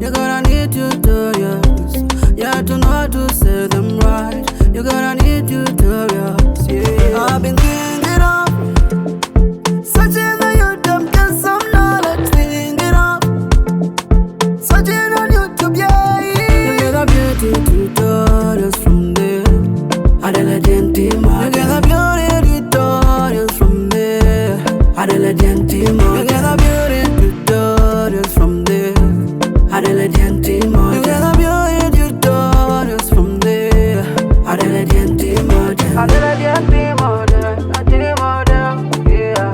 You gotta need tutorials, yeah, to know how to say them right. You gotta need tutorials, yeah. I've been thinking of searching on YouTube, get some knowledge, thinking of searching on YouTube, yeah. You get a beauty tutorials from there. Adela Gentima, you get a beauty tutorials from there. Adela Gentima, you get a beauty tutorials from there. Adela Gentima, you get a beauty tutorials from there. Adela Gentima, Adela Gentima, yeah.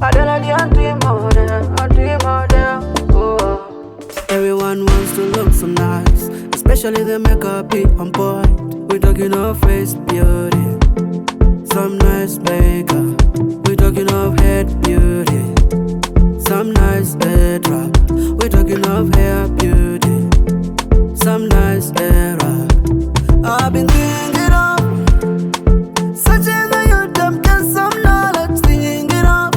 Adela Gentima, oh. Everyone wants to look so nice, especially the makeup be on point. We talking of face beauty, some nice makeup. We talking of head beauty, some nice head wrap. We talking of hair beauty, some nice hair wrap. I've been thinking of searching on YouTube, get some knowledge, thinking of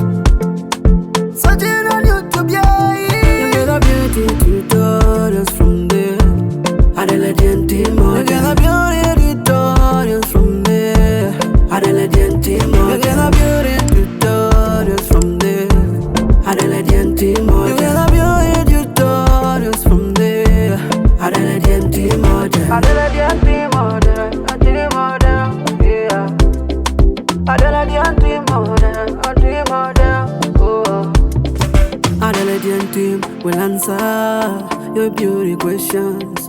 searching on YouTube, yeah. You get a beauty tutorials from there. Adela Gentima, you get a beauty tutorials from there. Adela Gentima, you get a beauty tutorials from there. Adela Gentima, you get a beauty tutorials from there. Adela Gentima, Adela Gentima, yeah. Adela Gentima, oh. Adela Gentima will answer your beauty questions.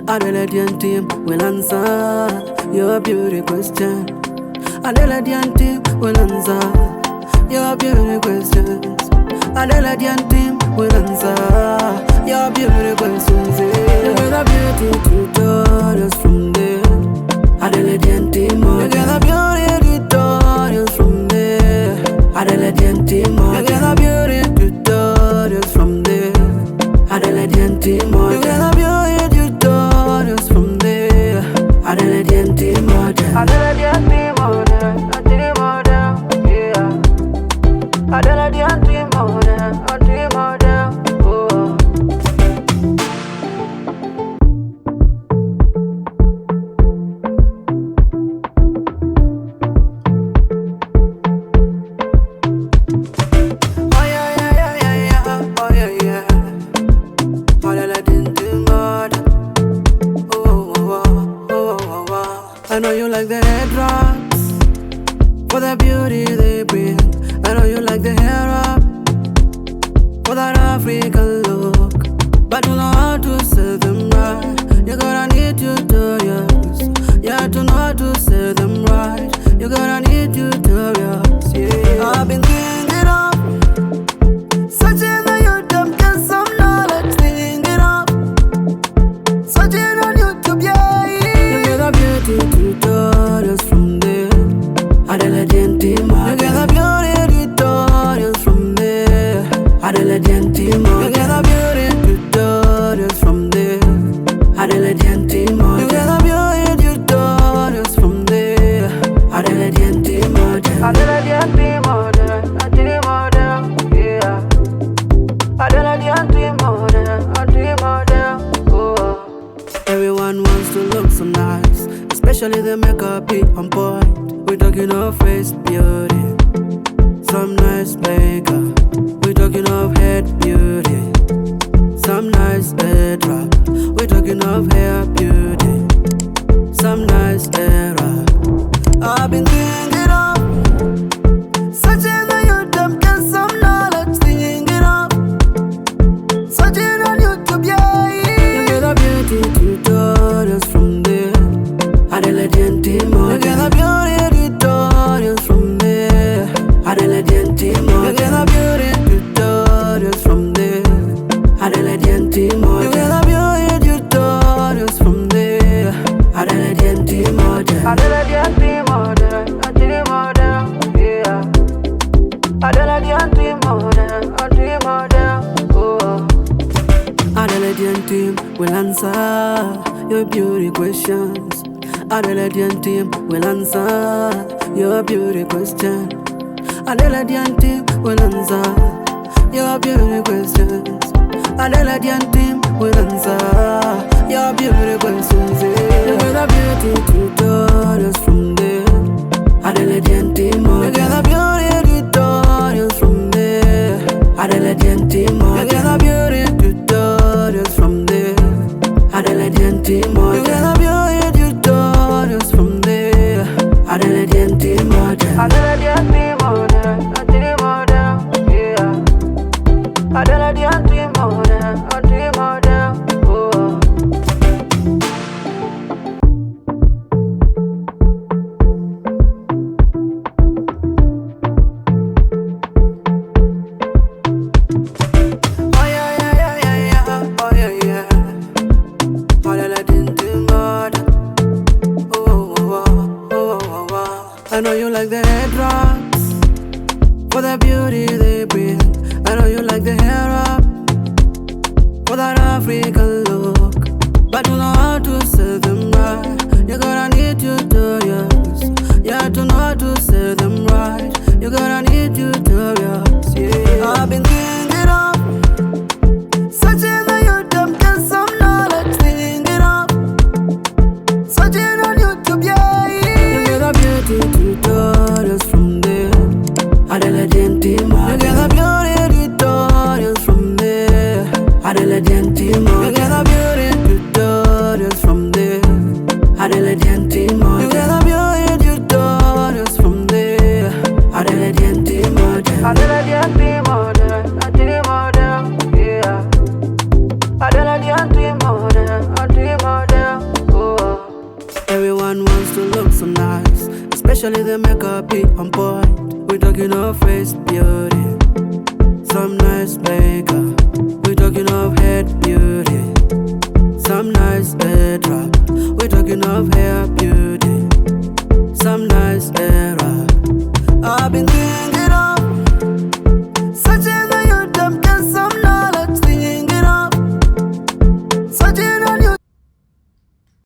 Adela Gentima will answer your beauty question. Adela Gentima will answer your beauty questions. Adela Gentima will answer your beauty questions. You get a beauty tutorials from there. Adela Gentima, you get a beauty tutorials from there. Adela Gentima, you get a beauty tutorials from there. Adela Gentima, you get a beauty tutorials from there. Adela Gentima, Adela Gentima, yeah. Adela Gentima, oh. Oh yeah, oh yeah. Adela Gentima, oh. I know you like the head wraps for the beauty they bring. I know you like the hair wrap for that African look, but you know how to say them right. You gotta need tutorials, yeah, to know how to say them right. You gotta need tutorials, yeah. I've been thinking of searching on YouTube, get some knowledge, thinking of searching on YouTube, yeah. You get a beauty tutorials from there. Adela Gentima, you get a beauty tutorials from there. Adela Gentima, you get a beauty tutorials from there. Adela Gentima, you get a beauty tutorials from there. Adela Gentima, Adela Gentima, yeah. Adela Gentima, oh. Everyone wants to look so nice, especially the makeup be on point. We talking of face beauty, some nice makeup. We talking of head beauty, some nice head wrap. We talking of hair beauty, some nice hair wrap. I've been thinking of searching on YouTube, get some knowledge, thinking of searching on YouTube, yeah. You get a beauty tutorials from there. Adela Gentima, you get a beauty tutorials from there. Adela Gentima, you get a beauty tutorials from there. Adela Gentima, you get a beauty tutorials from there. Adela Gentima, Adela Gentima, yeah. Adela Gentima, oh. Adela Gentima will answer your beauty questions. Adela Gentima will answer your beauty question. Adela Gentima will answer your beauty questions. Adela Gentima will answer your beauty questions. You get a beauty tutorials from there. Adelegentimo. You get a beauty tutorials from there. Adelegentimo. You get a beauty tutorials from there. Adelegentimo. You get a beauty tutorials from there. Adelegentimo. Adelegentimo. I know you like the head drops for the beauty they bring. I know you like the hair up for that African look, but you know how to say them right. You gotta need tutorials, yeah, to know how to say them right. You gotta need tutorials, yeah. I've been thinking of searching on YouTube, get some knowledge, thinking of searching on YouTube, yeah. You get a beauty tutorials from there. Adelegentimo. You get a beauty tutorials from there. Adelegentimo. You get a beauty tutorials from there. Adelegentimo. You get a beauty tutorials from there. Adelegentimo. Adelegentimo. Yeah. Adelegentimo. Everyone wants to look so nice, especially the makeup be on point. We talking of face beauty, some nice makeup. We talking of head beauty, some nice hair drop. We talking of hair beauty.